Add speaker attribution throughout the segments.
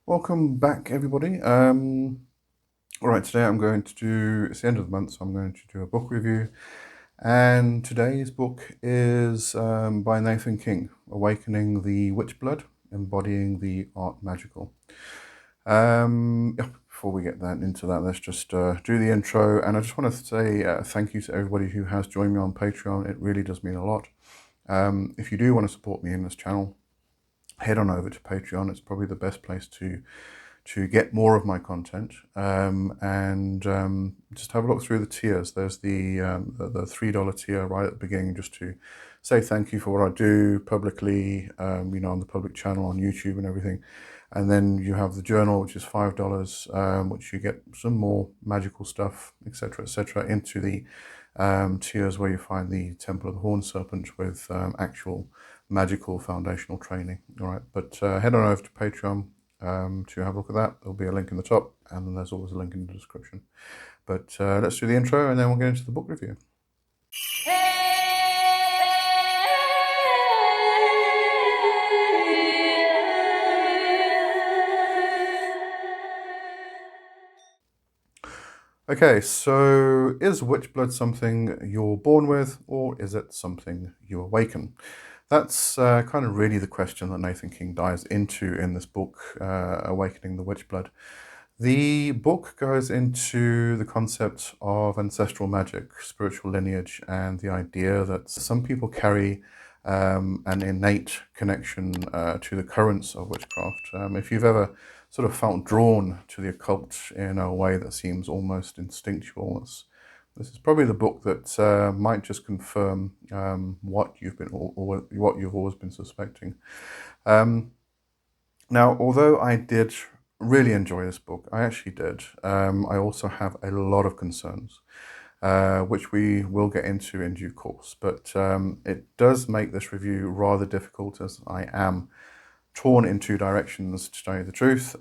Speaker 1: Welcome back, everybody. All right, today I'm going to do, it's the end of the month, so I'm going to do a book review. And today's book is by Nathan King, Awakening the Witchblood, Embodying the Art Magical. Before we get into that, let's just do the intro. And I just want to say thank you to everybody who has joined me on Patreon. It really does mean a lot. If you do want to support me in this channel, head on over to Patreon. It's probably the best place to get more of my content, and just have a look through the tiers. There's the $3 tier right at the beginning, just to say thank you for what I do publicly, on the public channel on YouTube and everything. And then you have the journal, which is $5, which you get some more magical stuff, etc., into the tiers where you find the Temple of the Horned Serpent with actual magical foundational training. All right, but head on over to Patreon to have a look at that. There'll be a link in the top, and then there's always a link in the description. But let's do the intro, and then we'll get into the book review. Okay, so is witchblood something you're born with, or is it something you awaken? That's kind of really the question that Nathan King dives into in this book, Awakening the Witchblood. The book goes into the concept of ancestral magic, spiritual lineage, and the idea that some people carry an innate connection to the currents of witchcraft. If you've ever sort of felt drawn to the occult in a way that seems almost instinctual, this is probably the book that might just confirm what you've been or what you've always been suspecting. Now, although I did really enjoy this book, I actually did. I also have a lot of concerns, which we will get into in due course. But it does make this review rather difficult, as I am torn in two directions, to tell you the truth.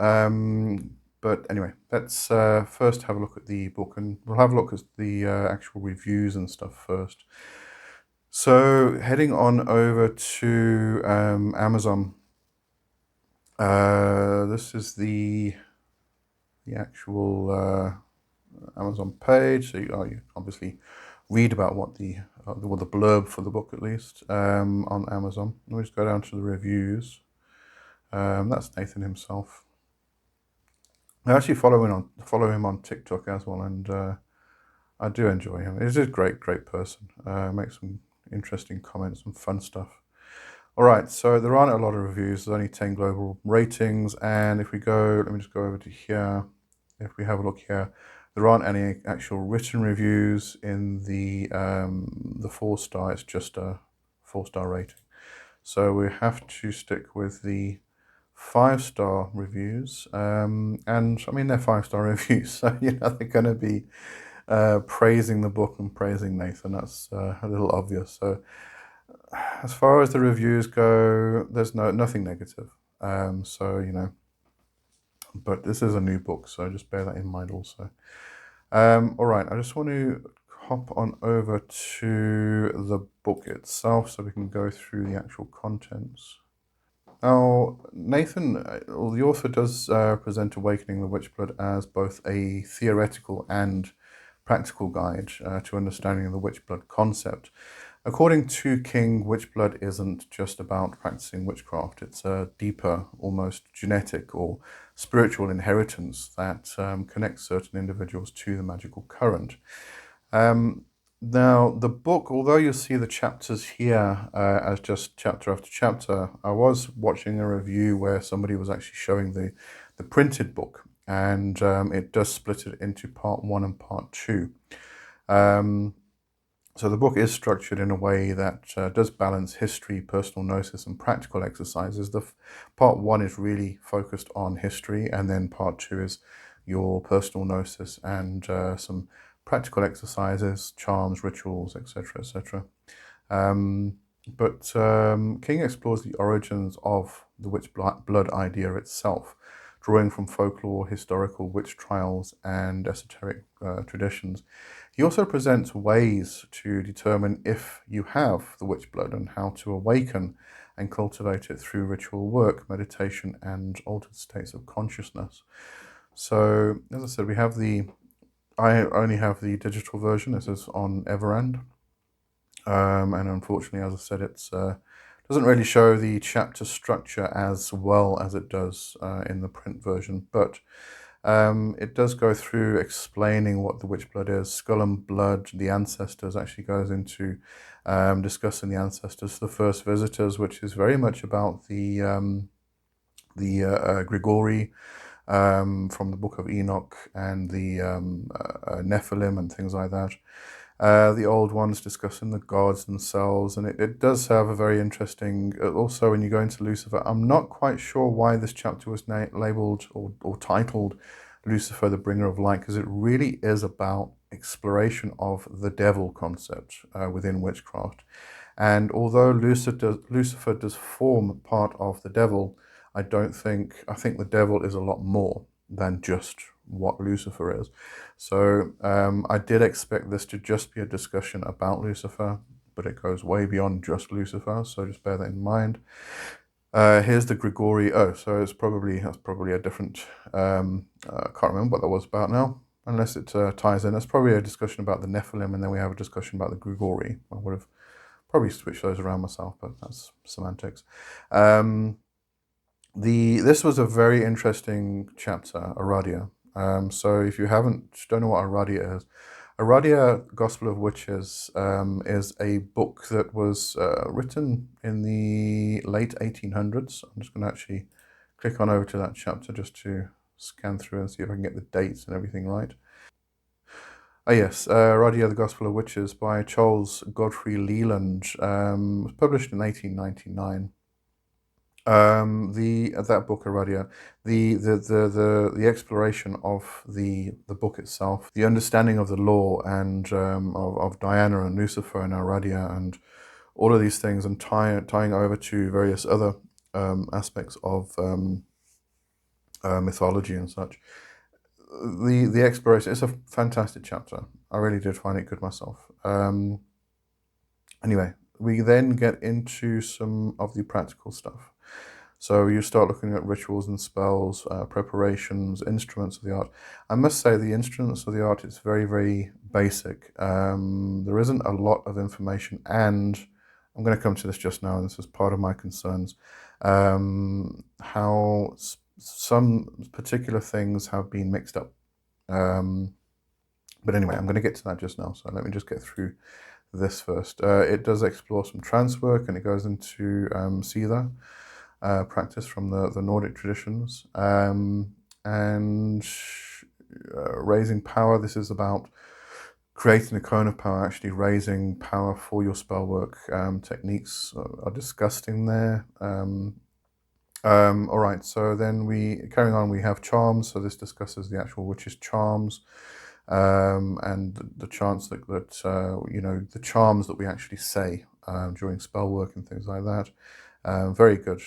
Speaker 1: But anyway, let's first have a look at the book, and we'll have a look at the actual reviews and stuff first. So heading on over to Amazon, this is the actual Amazon page. So you obviously read about what the blurb for the book, at least, on Amazon. Let me just go down to the reviews. That's Nathan himself. I actually follow him on TikTok as well, and I do enjoy him. He's a great person. Makes some interesting comments and fun stuff. All right, so there aren't a lot of reviews. There's only 10 global ratings, and if we go, let me just go over to here. If we have a look here, there aren't any actual written reviews in the 4-star. It's just a 4-star rating. So we have to stick with the 5-star reviews, and I mean they're 5-star reviews, so they're going to be praising the book and praising Nathan. That's a little obvious. So as far as the reviews go, there's nothing negative. But this is a new book, so just bear that in mind also. All right, I just want to hop on over to the book itself so we can go through the actual contents. Now, Nathan, the author does present Awakening the Witchblood as both a theoretical and practical guide to understanding the witchblood concept. According to King, witchblood isn't just about practicing witchcraft. It's a deeper, almost genetic or spiritual inheritance that connects certain individuals to the magical current. Now, the book, although you see the chapters here as just chapter after chapter, I was watching a review where somebody was actually showing the printed book, and it does split it into part 1 and part 2. So the book is structured in a way that does balance history, personal gnosis, and practical exercises. Part 1 is really focused on history, and then part 2 is your personal gnosis and some practical exercises, charms, rituals, etc. But King explores the origins of the witch blood idea itself, drawing from folklore, historical witch trials, and esoteric traditions. He also presents ways to determine if you have the witch blood and how to awaken and cultivate it through ritual work, meditation, and altered states of consciousness. So, as I said, I only have the digital version. This is on Everend. And unfortunately, as I said, it's doesn't really show the chapter structure as well as it does in the print version, but it does go through explaining what the Witchblood is. Skull and Blood, the ancestors, actually goes into discussing the ancestors, the first visitors, which is very much about the Grigori from the Book of Enoch and the Nephilim and things like that. The old ones discussing the gods themselves, and it does have a very interesting, also when you go into Lucifer, I'm not quite sure why this chapter was labeled or titled Lucifer, the Bringer of Light, because it really is about exploration of the devil concept within witchcraft. And although Lucifer does form part of the devil, I think the devil is a lot more than just what Lucifer is. So I did expect this to just be a discussion about Lucifer, but it goes way beyond just Lucifer, so just bear that in mind. Here's the Grigori. Oh, so that's probably a different. I can't remember what that was about now, unless it ties in. That's probably a discussion about the Nephilim, and then we have a discussion about the Grigori. I would have probably switched those around myself, but that's semantics. This was a very interesting chapter, Aradia. So if you don't know what Aradia is, Aradia, Gospel of Witches, is a book that was written in the late 1800s. I'm just going to actually click on over to that chapter just to scan through and see if I can get the dates and everything right. Oh yes, Aradia, the Gospel of Witches by Charles Godfrey Leland, was published in 1899. That book, Aradia, the exploration of the book itself, the understanding of the law and of Diana and Lucifer and Aradia and all of these things, and tying over to various other aspects of mythology and such. The exploration, it's a fantastic chapter. I really did find it good myself. Anyway, we then get into some of the practical stuff. So you start looking at rituals and spells, preparations, instruments of the art. I must say the instruments of the art is very, very basic. There isn't a lot of information, and I'm going to come to this just now, and this is part of my concerns, how some particular things have been mixed up. But anyway, I'm going to get to that just now, so let me just get through this first. It does explore some trance work, and it goes into Sitha. Practice from the Nordic traditions, and raising power. This is about creating a cone of power, actually raising power for your spell work. Techniques are discussed in there. All right, so then carrying on, we have charms. So this discusses the actual witch's charms, and the chants the charms that we actually say during spell work and things like that. Very good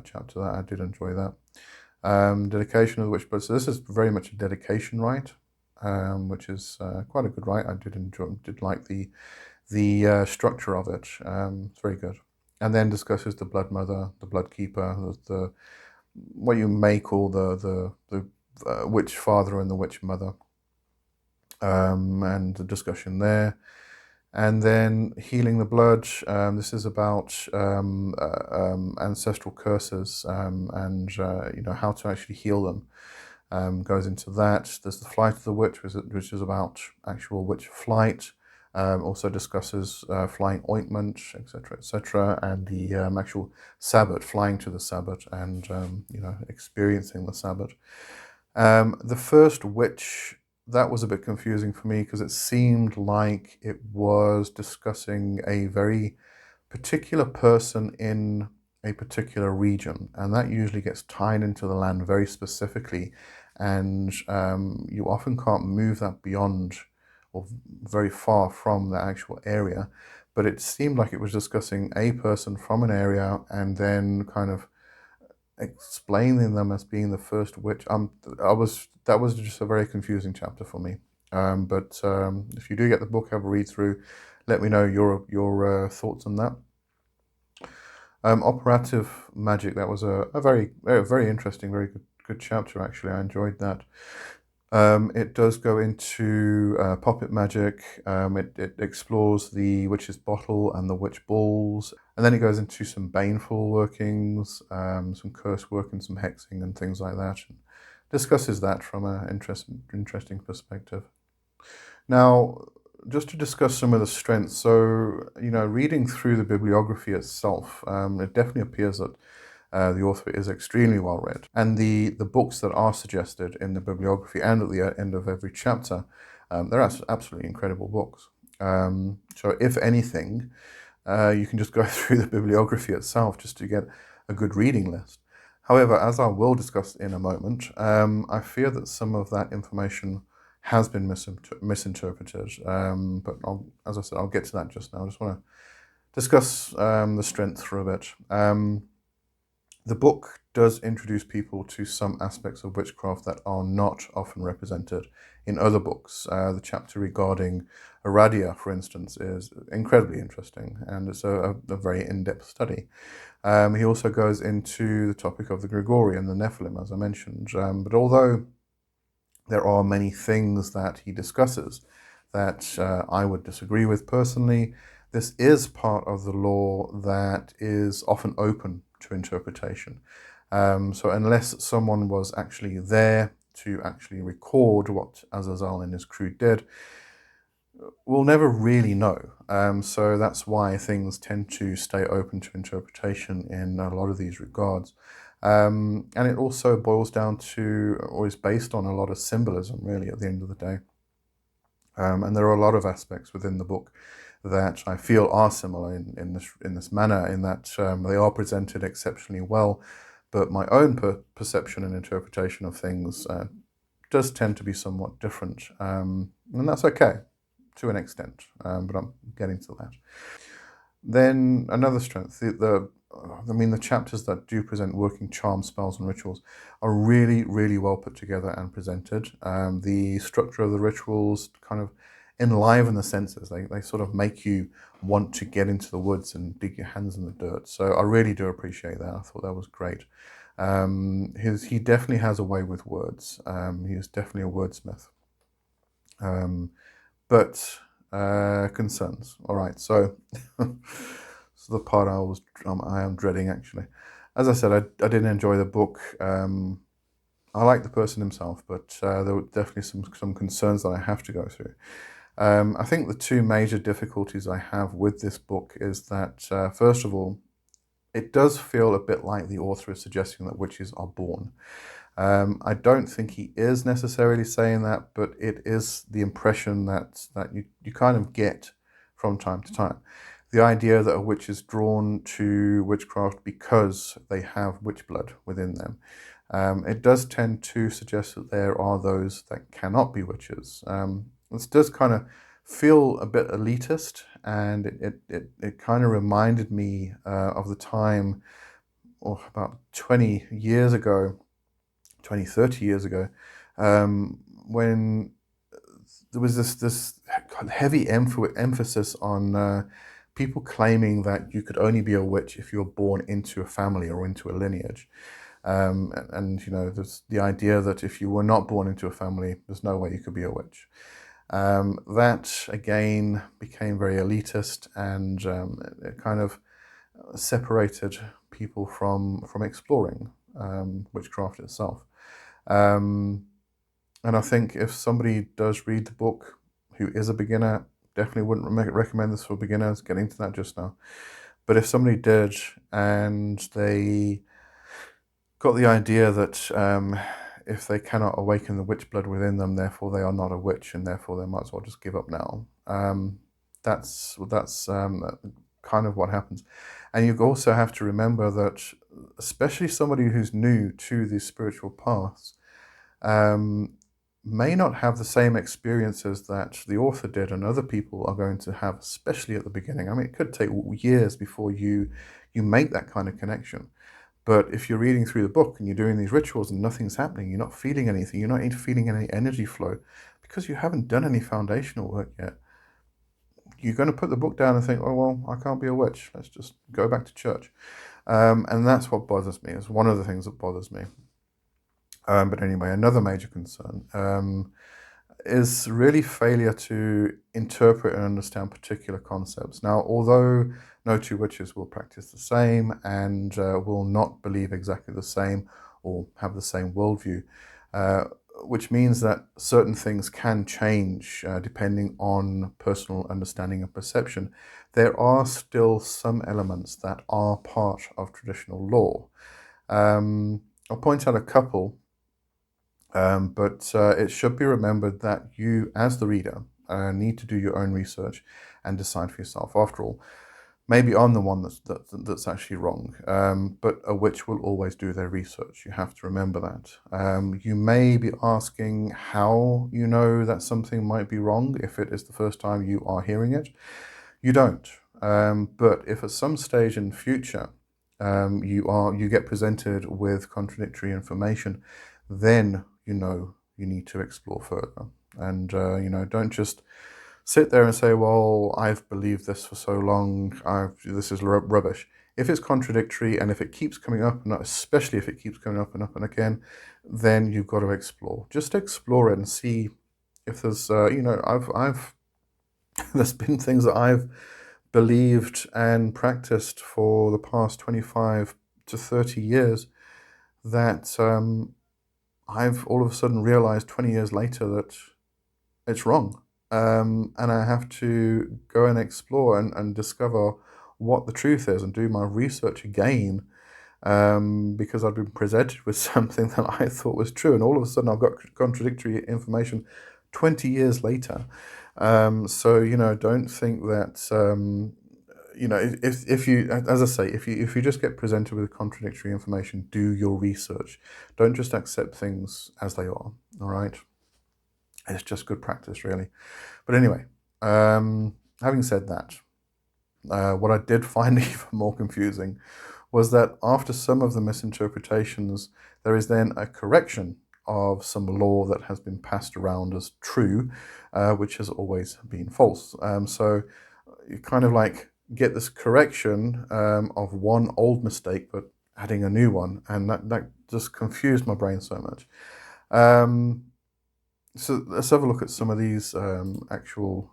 Speaker 1: chapter that I did enjoy that. Dedication of the Witchblood. So this is very much a dedication rite, which is quite a good rite. I did like the structure of it. It's very good. And then discusses the Blood Mother, the Blood Keeper, the what you may call the Witch Father and the Witch Mother, and the discussion there. And then healing the blood. This is about ancestral curses and how to actually heal them. Goes into that. There's the flight of the witch, which is about actual witch flight. Also discusses flying ointment, etc., and the actual Sabbat, flying to the Sabbat, and experiencing the Sabbat. The first witch, that was a bit confusing for me because it seemed like it was discussing a very particular person in a particular region, and that usually gets tied into the land very specifically, and you often can't move that beyond or very far from the actual area. But it seemed like it was discussing a person from an area and then kind of explaining them as being the first witch. That was just a very confusing chapter for me. But if you do get the book, have a read through. Let me know your thoughts on that. Operative magic, that was a very interesting, very good chapter, actually. I enjoyed that. It does go into puppet magic. It explores the witch's bottle and the witch balls. And then it goes into some baneful workings, some curse work and some hexing and things like that. And discusses that from an interesting perspective. Now, just to discuss some of the strengths. So, reading through the bibliography itself, it definitely appears that the author is extremely well read. And the books that are suggested in the bibliography and at the end of every chapter, they're absolutely incredible books. So if anything, you can just go through the bibliography itself just to get a good reading list. However, as I will discuss in a moment, I fear that some of that information has been misinterpreted. But as I said, I'll get to that just now. I just want to discuss the strength for a bit. The book does introduce people to some aspects of witchcraft that are not often represented in other books. The chapter regarding Aradia, for instance, is incredibly interesting, and it's a very in-depth study. He also goes into the topic of the Gregorian, the Nephilim, as I mentioned. But although there are many things that he discusses that I would disagree with personally, this is part of the law that is often open to interpretation. So unless someone was actually there to actually record what Azazel and his crew did, we'll never really know. So that's why things tend to stay open to interpretation in a lot of these regards. And it also boils down to, or is based on, a lot of symbolism, really, at the end of the day. And there are a lot of aspects within the book that I feel are similar in this manner, in that they are presented exceptionally well, but my own perception and interpretation of things does tend to be somewhat different, and that's okay to an extent, but I'm getting to that. Then another strength, the chapters that do present working charms, spells, and rituals are really, really well put together and presented. The structure of the rituals kind of enliven the senses. They sort of make you want to get into the woods and dig your hands in the dirt. So I really do appreciate that. I thought that was great. He definitely has a way with words. He is definitely a wordsmith. But concerns. All right, so so the part I am dreading, actually. As I said, I didn't enjoy the book. I like the person himself, but there were definitely some concerns that I have to go through. I think the two major difficulties I have with this book is that, first of all, it does feel a bit like the author is suggesting that witches are born. I don't think he is necessarily saying that, but it is the impression that you kind of get from time to time. The idea that a witch is drawn to witchcraft because they have witch blood within them. It does tend to suggest that there are those that cannot be witches. This does kind of feel a bit elitist, and it kind of reminded me of the time, or about 20 years ago, 20, 30 years ago, when there was this heavy emphasis on people claiming that you could only be a witch if you were born into a family or into a lineage. And there's the idea that if you were not born into a family, there's no way you could be a witch. That, again, became very elitist, and it kind of separated people from exploring witchcraft itself. And I think if somebody does read the book who is a beginner, definitely wouldn't recommend this for beginners, getting to that just now. But if somebody did and they got the idea that if they cannot awaken the witch blood within them, therefore they are not a witch, and therefore they might as well just give up now. That's kind of what happens. And you also have to remember that, especially somebody who's new to these spiritual paths, may not have the same experiences that the author did and other people are going to have, especially at the beginning. I mean, it could take years before you make that kind of connection. But if you're reading through the book and you're doing these rituals and nothing's happening, you're not feeling anything, you're not feeling any energy flow, because you haven't done any foundational work yet, you're going to put the book down and think, oh, well, I can't be a witch. Let's just go back to church. And that's what bothers me. It's one of the things that bothers me. But anyway, another major concern is really failure to interpret and understand particular concepts. Now, although no two witches will practice the same and will not believe exactly the same or have the same worldview, uh, which means that certain things can change depending on personal understanding and perception, there are still some elements that are part of traditional law. I'll point out a couple, but it should be remembered that you, as the reader, need to do your own research and decide for yourself. After all, maybe I'm the one that's actually wrong, but a witch will always do their research. You have to remember that. You may be asking how you know that something might be wrong if it is the first time you are hearing it. You don't. But if at some stage in the future you get presented with contradictory information, then you know you need to explore further. And don't just sit there and say, well, I've believed this for so long, this is rubbish. If it's contradictory and if it keeps coming up, and especially if it keeps coming up and up and again, then you've got to explore. Just explore it and see if there's, I've there's been things that I've believed and practiced for the past 25 to 30 years that I've all of a sudden realized 20 years later that it's wrong. And I have to go and explore and discover what the truth is and do my research again, because I've been presented with something that I thought was true. And all of a sudden I've got contradictory information 20 years later. So, don't think that, if you, as I say, if you just get presented with contradictory information, do your research. Don't just accept things as they are, all right? It's just good practice, really. But anyway, having said that, what I did find even more confusing was that after some of the misinterpretations, there is then a correction of some law that has been passed around as true, which has always been false. So you kind of like get this correction of one old mistake, but adding a new one, and that just confused my brain so much. So let's have a look at some of these actual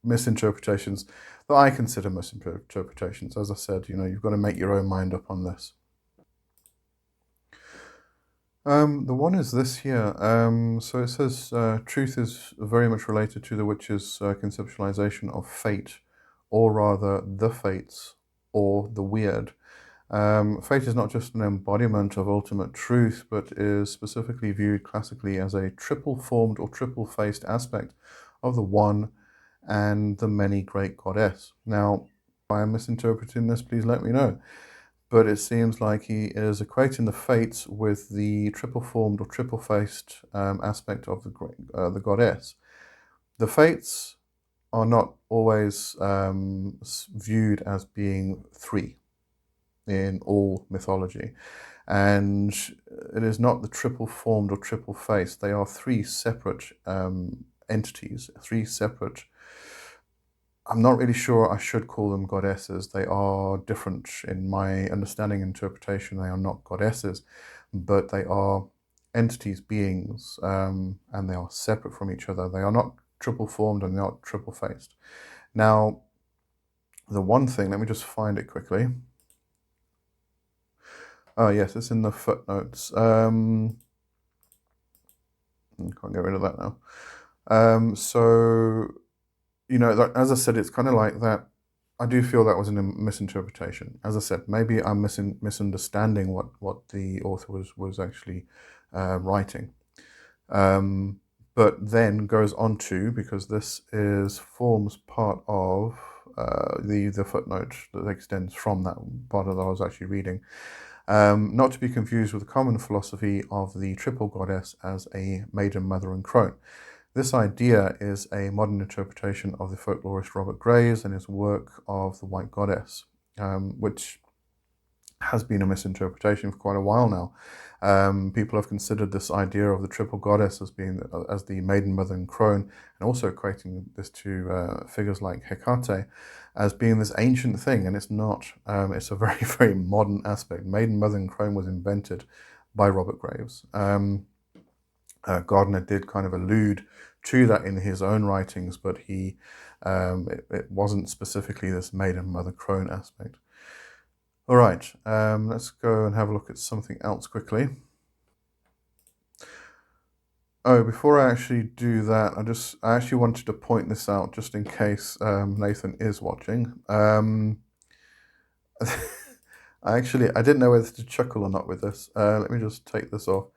Speaker 1: misinterpretations that I consider misinterpretations. As I said, you've got to make your own mind up on this. The one is this here. So it says truth is very much related to the witch's conceptualization of fate, or rather the fates, or the weird. Fate is not just an embodiment of ultimate truth, but is specifically viewed classically as a triple-formed or triple-faced aspect of the one and the many great goddess. Now, if I am misinterpreting this, please let me know. But it seems like he is equating the fates with the triple-formed or triple-faced aspect of the goddess. The fates are not always viewed as being three in all mythology, and it is not the triple-formed or triple-faced. They are three separate entities, three separate. I'm not really sure I should call them goddesses. They are different in my understanding and interpretation. They are not goddesses, but they are entities, beings, and they are separate from each other. They are not triple-formed and they're not triple-faced. Now, the one thing, let me just find it quickly. Oh, yes, it's in the footnotes. Can't get rid of that now. So, as I said, it's kind of like that. I do feel that was a misinterpretation. As I said, maybe I'm misunderstanding what the author was actually writing. But then goes on to, because this forms part of the footnote that extends from that part that I was actually reading. Not to be confused with the common philosophy of the triple goddess as a maiden, mother, and crone. This idea is a modern interpretation of the folklorist Robert Graves and his work of the White Goddess, which has been a misinterpretation for quite a while now. People have considered this idea of the triple goddess as being as the maiden, mother, and crone, and also equating this to figures like Hecate as being this ancient thing, and it's not. It's a very, very modern aspect. Maiden, mother, and crone was invented by Robert Graves. Gardner did kind of allude to that in his own writings, but it wasn't specifically this maiden, mother, crone aspect. All right, let's go and have a look at something else quickly. Oh, before I actually do that, I actually wanted to point this out just in case Nathan is watching. I didn't know whether to chuckle or not with this. Let me just take this off.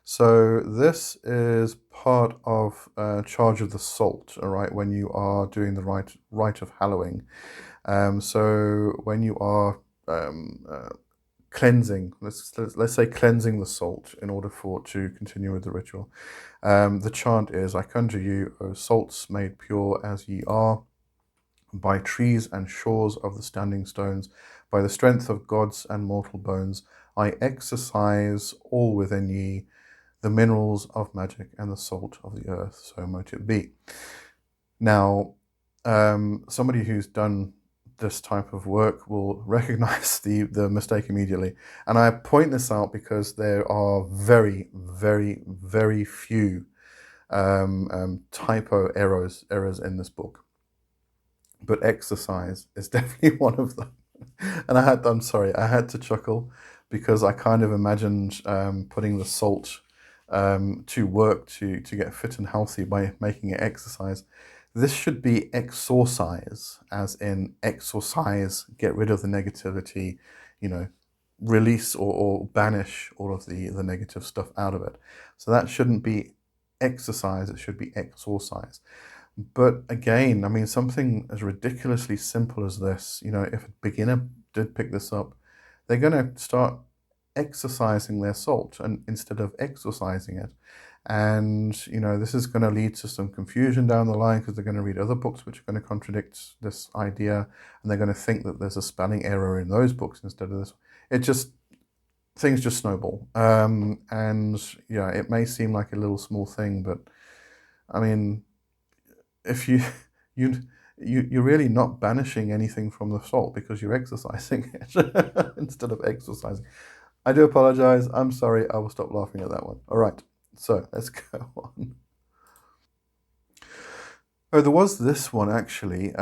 Speaker 1: So this is part of Charge of the Salt, all right, when you are doing the rite of hallowing. So when you are cleansing, let's say cleansing the salt in order to continue with the ritual. The chant is, I conjure you, O salts made pure as ye are, by trees and shores of the standing stones, by the strength of gods and mortal bones, I exercise all within ye, the minerals of magic and the salt of the earth, so mote it be. Now, somebody who's done this type of work will recognize the mistake immediately. And I point this out because there are very, very, very few typo errors in this book. But exercise is definitely one of them. And I'm sorry, I had to chuckle because I kind of imagined putting the salt to work to get fit and healthy by making it exercise. This should be exorcise, as in exorcise, get rid of the negativity, release or banish all of the negative stuff out of it. So that shouldn't be exercise, it should be exorcise. But again, I mean, something as ridiculously simple as this, if a beginner did pick this up, they're going to start exercising their salt and instead of exorcising it. And, this is going to lead to some confusion down the line because they're going to read other books which are going to contradict this idea. And they're going to think that there's a spelling error in those books instead of this. Things just snowball. And yeah, it may seem like a little small thing, but I mean, if you're really not banishing anything from the salt because you're exercising it instead of exercising. I do apologize. I'm sorry. I will stop laughing at that one. All right. So let's go on. Oh, there was this one actually.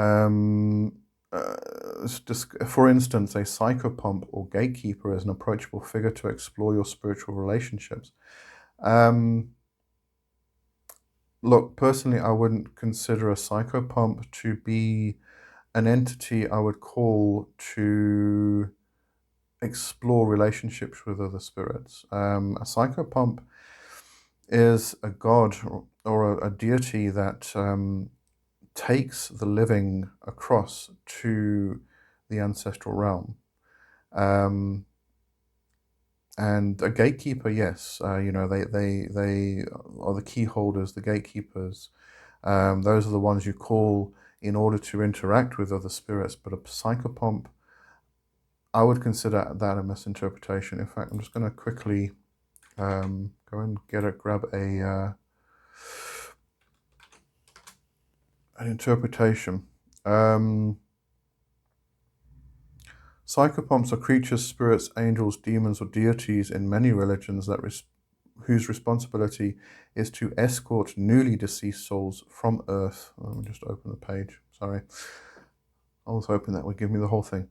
Speaker 1: Just, for instance, a psychopomp or gatekeeper is an approachable figure to explore your spiritual relationships. Look, personally, I wouldn't consider a psychopomp to be an entity I would call to explore relationships with other spirits. A psychopomp is a god or a deity that takes the living across to the ancestral realm. And a gatekeeper, yes, they are the key holders, the gatekeepers. Those are the ones you call in order to interact with other spirits. But a psychopomp, I would consider that a misinterpretation. In fact, I'm just going to quickly go and grab an interpretation. Psychopomps are creatures, spirits, angels, demons, or deities in many religions whose responsibility is to escort newly deceased souls from Earth. Let me just open the page. Sorry. I was hoping that would give me the whole thing.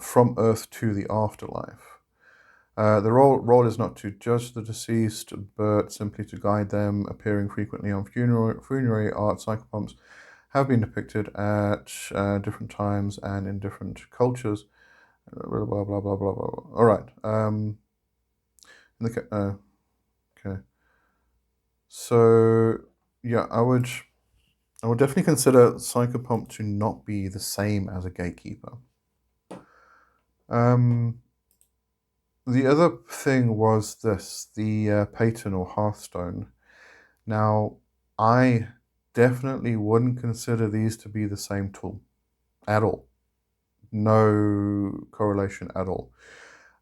Speaker 1: From Earth to the afterlife. The role is not to judge the deceased, but simply to guide them, appearing frequently on funerary art. Psychopomps have been depicted at different times and in different cultures. Blah, blah, blah, blah, blah, blah. All right. Okay. So, yeah, I would definitely consider psychopomp to not be the same as a gatekeeper. The other thing was this, the paten or hearthstone. Now, I definitely wouldn't consider these to be the same tool at all. no correlation at all.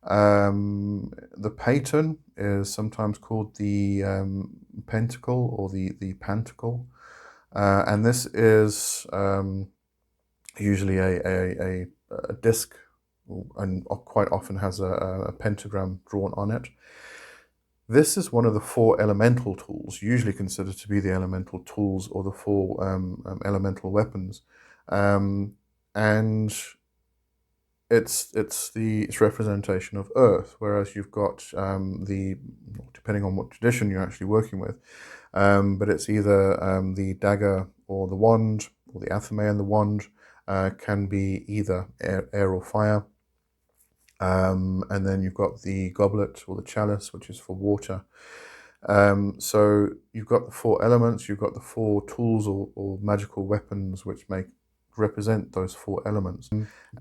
Speaker 1: The pattern is sometimes called the pentacle or the pantacle, and this is usually a disc, and quite often has a pentagram drawn on it. This is one of the four elemental tools, usually considered to be the elemental tools or the four elemental weapons, and it's representation of Earth, whereas you've got depending on what tradition you're actually working with, but it's either the dagger or the wand, or the athame and the wand, can be either air or fire. And then you've got the goblet or the chalice, which is for water. So you've got the four elements, you've got the four tools or magical weapons which represent those four elements.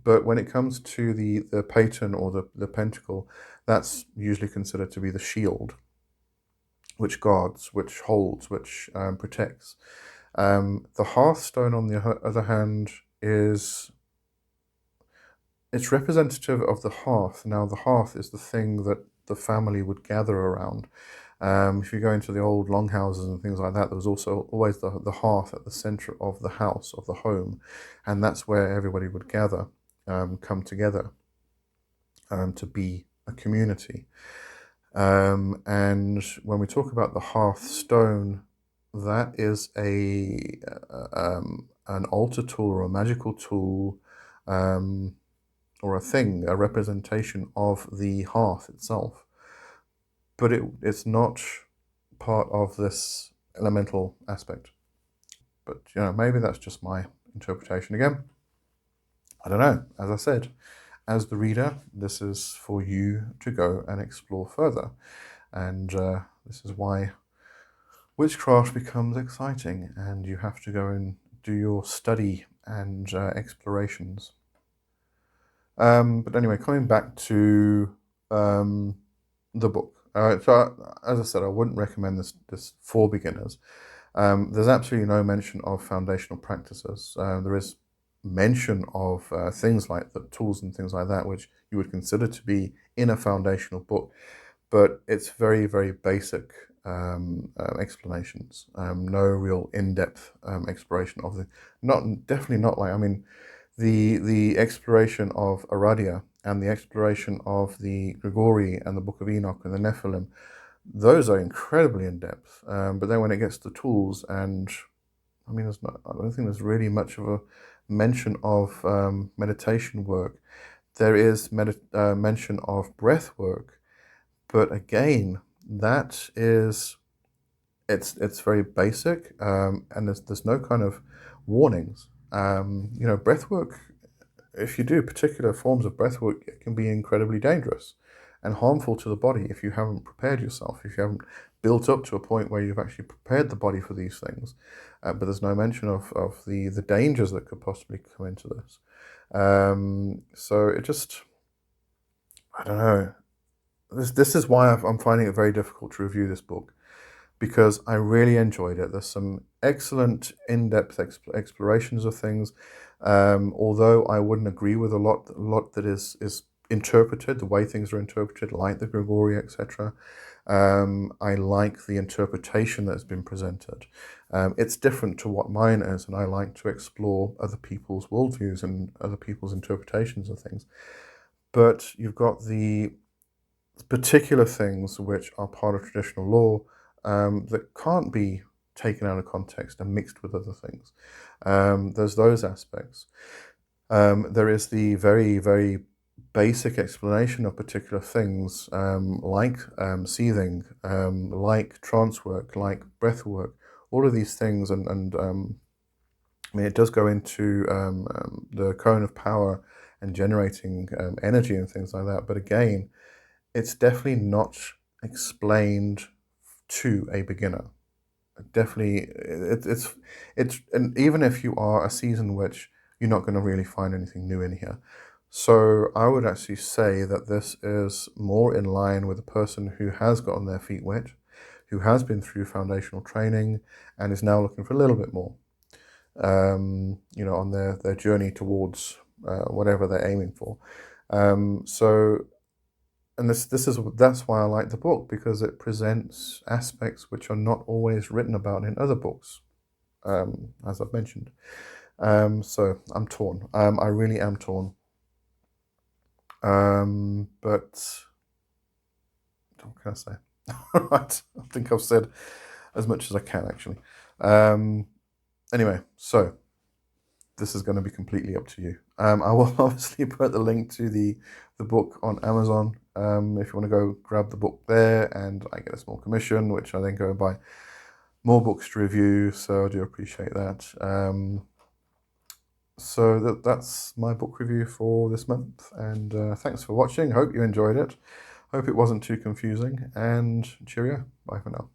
Speaker 1: But when it comes to the paten or the pentacle, that's usually considered to be the shield, which guards, which holds, which protects. The hearthstone, on the other hand, it's representative of the hearth. Now, the hearth is the thing that the family would gather around. If you go into the old longhouses and things like that, there was also always the hearth at the center of the house, of the home, and that's where everybody would gather, come together, to be a community. And when we talk about the hearthstone, that is an altar tool or a magical tool, or a thing, a representation of the hearth itself. But it's not part of this elemental aspect. But, maybe that's just my interpretation again. I don't know. As I said, as the reader, this is for you to go and explore further. And this is why witchcraft becomes exciting, and you have to go and do your study and explorations. But anyway, coming back to the book. So, as I said, I wouldn't recommend this for beginners. There's absolutely no mention of foundational practices. There is mention of things like the tools and things like that, which you would consider to be in a foundational book, but it's very, very basic explanations. No real in-depth exploration of definitely not like, I mean, the exploration of Aradia and the exploration of the Grigori and the Book of Enoch and the Nephilim, those are incredibly in-depth. But then when it gets to tools, and I mean, I don't think there's really much of a mention of meditation work. There is mention of breath work, but again, it's very basic, and there's no kind of warnings. Breath work, if you do particular forms of breath work, it can be incredibly dangerous and harmful to the body if you haven't prepared yourself, if you haven't built up to a point where you've actually prepared the body for these things. But there's no mention of the dangers that could possibly come into this. So it just, I don't know. This is why I'm finding it very difficult to review this book, because I really enjoyed it. There's some excellent in-depth explorations of things, although I wouldn't agree with a lot that is interpreted, the way things are interpreted, like the Grigori, etc. I like the interpretation that's been presented. It's different to what mine is, and I like to explore other people's worldviews and other people's interpretations of things. But you've got the particular things which are part of traditional law, that can't be taken out of context and mixed with other things. There's those aspects. There is the very, very basic explanation of particular things, like seething, like trance work, like breath work, all of these things. And I mean, it does go into the cone of power and generating energy and things like that. But again, it's definitely not explained to a beginner. Definitely, it's and even if you are a seasoned witch, you're not going to really find anything new in here. So I would actually say that this is more in line with a person who has gotten their feet wet, who has been through foundational training, and is now looking for a little bit more, on their journey towards whatever they're aiming for. So, and that's why I like the book, because it presents aspects which are not always written about in other books, as I've mentioned. So I'm torn. I really am torn. But what can I say? Right, I think I've said as much as I can, actually. Anyway, so this is going to be completely up to you. I will obviously put the link to the book on Amazon. If you want to go grab the book there, and I get a small commission, which I then go and buy more books to review. So I do appreciate that. So that's my book review for this month, and thanks for watching. Hope you enjoyed it. Hope it wasn't too confusing, and cheerio. Bye for now.